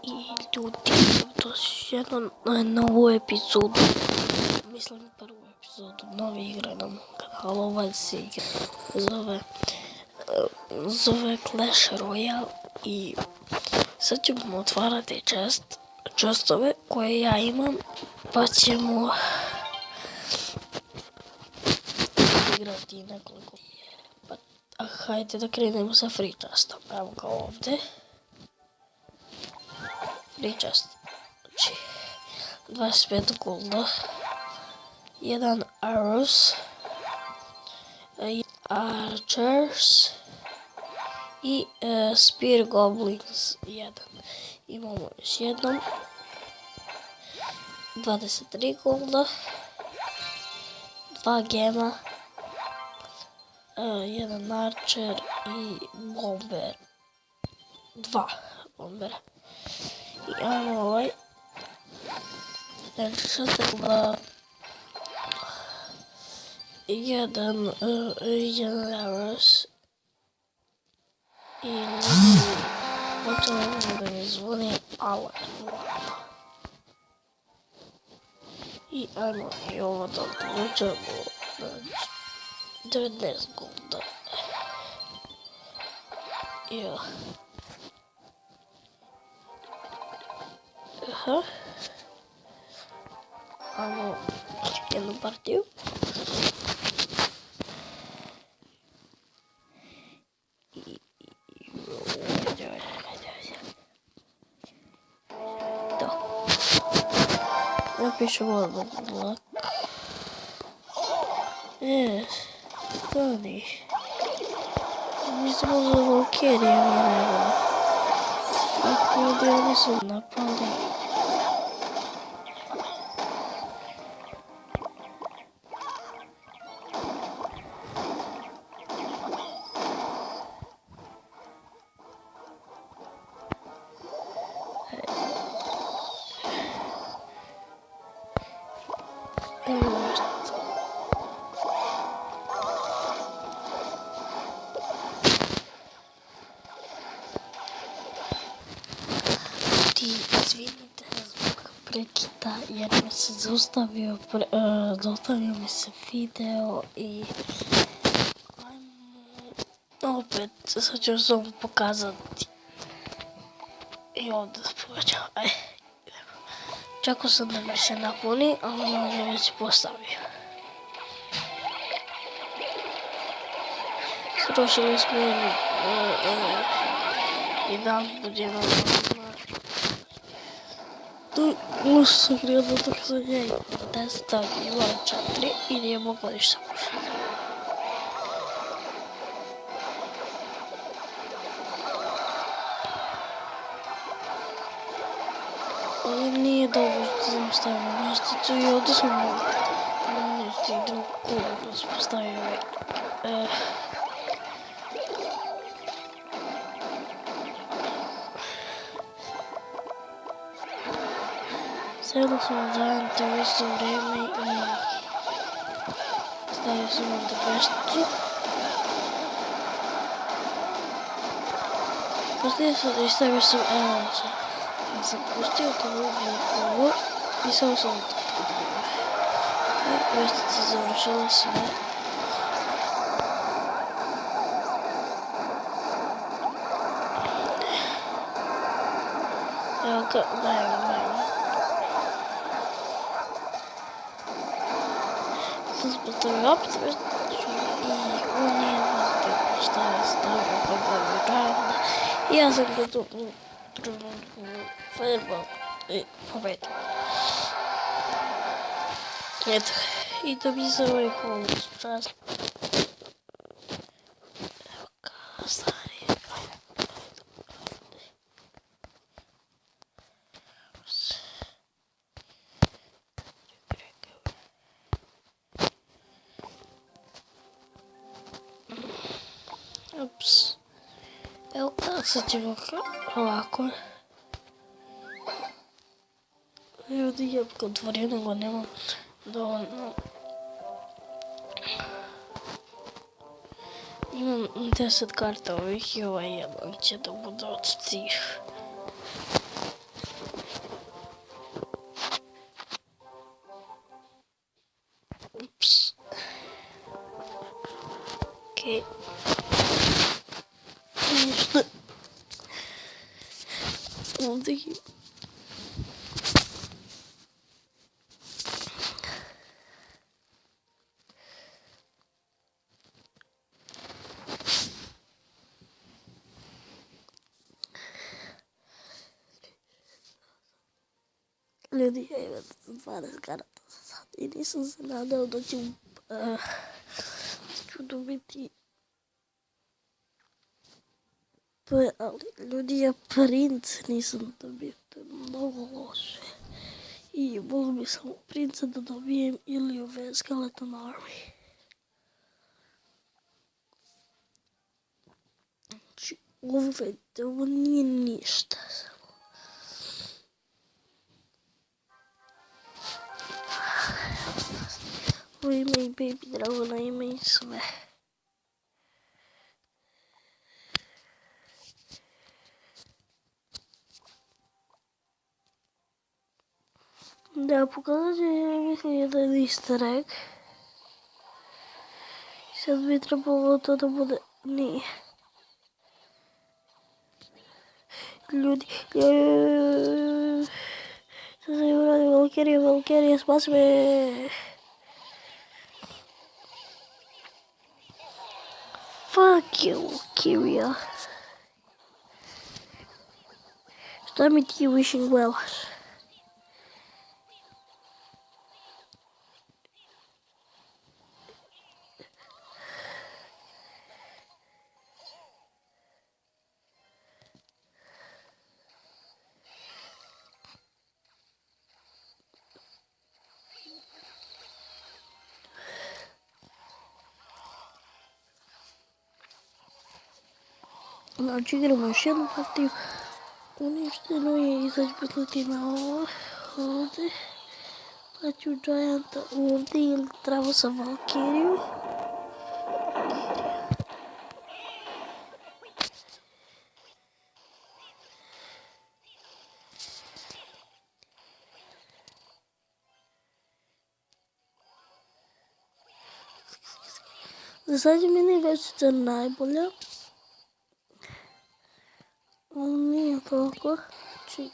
I ljudi, došli jednu novu epizodu, mislim prvu epizodu nove igre na mom kanalu. Ovaj se igra zove Clash Royale i sad ćemo otvarati chestove koje ja imam, pa ćemo igrati nekoliko. Hajde da krenemo sa free chestom, evo ga ovdje. Free chest, znači 25 golda, 1 arrows, archers i spear goblins 1. Imamo još jednom 23 golda, 2 gema, 1 archer i bomber, 2 bombera. I ajmo ovaj, što treba, jedan arrows i počelo da mi zvoni alarm. I ajmo i ovo da odlučamo, 19 golda. Ja. Aha. Ajmo jednu partiju. Napišemo odmah blok. Stani. Mislimo za Valkyrijama nema. Kako ljudi oni su napali. Izvinite zbog prekida jer mi se zaustavio mi se video i ajmo opet, sad ću samo pokazati i ovdje spovećam. Čekao sam da mi se napuni, ali on je već postavio. Srušili smo jedan budino tu ušao sam gledao dok sam njega testa imao 4 i nije mogla ništa pušati. Ali nije dobro što sam stavio mašticu i ovdje sam nešto i drugu kulu sam postavio Sjelo sam zajedno u isto vrijeme i stavio sam ovdje vešticu. Pustio sam i stavio sam arrowse. Ja sam pustio da ubiju ovo i samo sam to podgledao. Veštica završila sve. Evo ga, gledam. Sam postavio opet vešticu i on nije znao šta je stavio kako je radno. I ja sam ga tu fireball i pobedio. Eto, i da bi se ovaj kolos čast. Evo ga, stari. Ups. Evo ga, sad ćemo ovako. Ljudi, ja ga otvorio, nego nemam dovoljno. Imam 10 karta ovih i ovaj jedan će da bude od tih. Ovdje ima. Ljudi, ja imam 12 karata za sad i nisam se nadao da ću dobiti. Ali ljudi, ja princ nisam dobio, to je mnogo loše. I mogu bi samo princa da dobijem ili ove Skeleton Army. Znači, ovo nije ništa. Ovo ima i Baby Dragona, ima i sve. Da, pokazat ću, ja mislim, jedan easter egg. Sad bi trebalo to da bude... Nije. Ljudi, sad sam uradio Valkyrie, spasi me. Fuck you, Valkyria. Šta mi ti wishing well? Znači igramo još jednu partiju. Uništeno je, izaći poslati na ovo ovdje. Pa ću Gianta ovdje ili treba sa Valkyriju. Za sad je meni veštica najbolja. Ali nije toliko. Znači...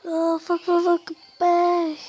Oh, fuck, back.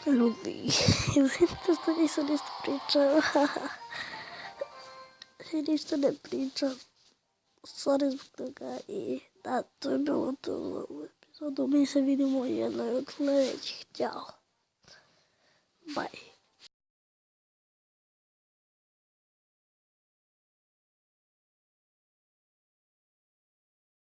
Ljudi, vidite što nisam ništa pričao. Ništa ne pričam. Sorry zbog toga i da, to je bilo to u ovom epizodu. Mi se vidimo u jednoj od sljedećih. Ćao. Bye.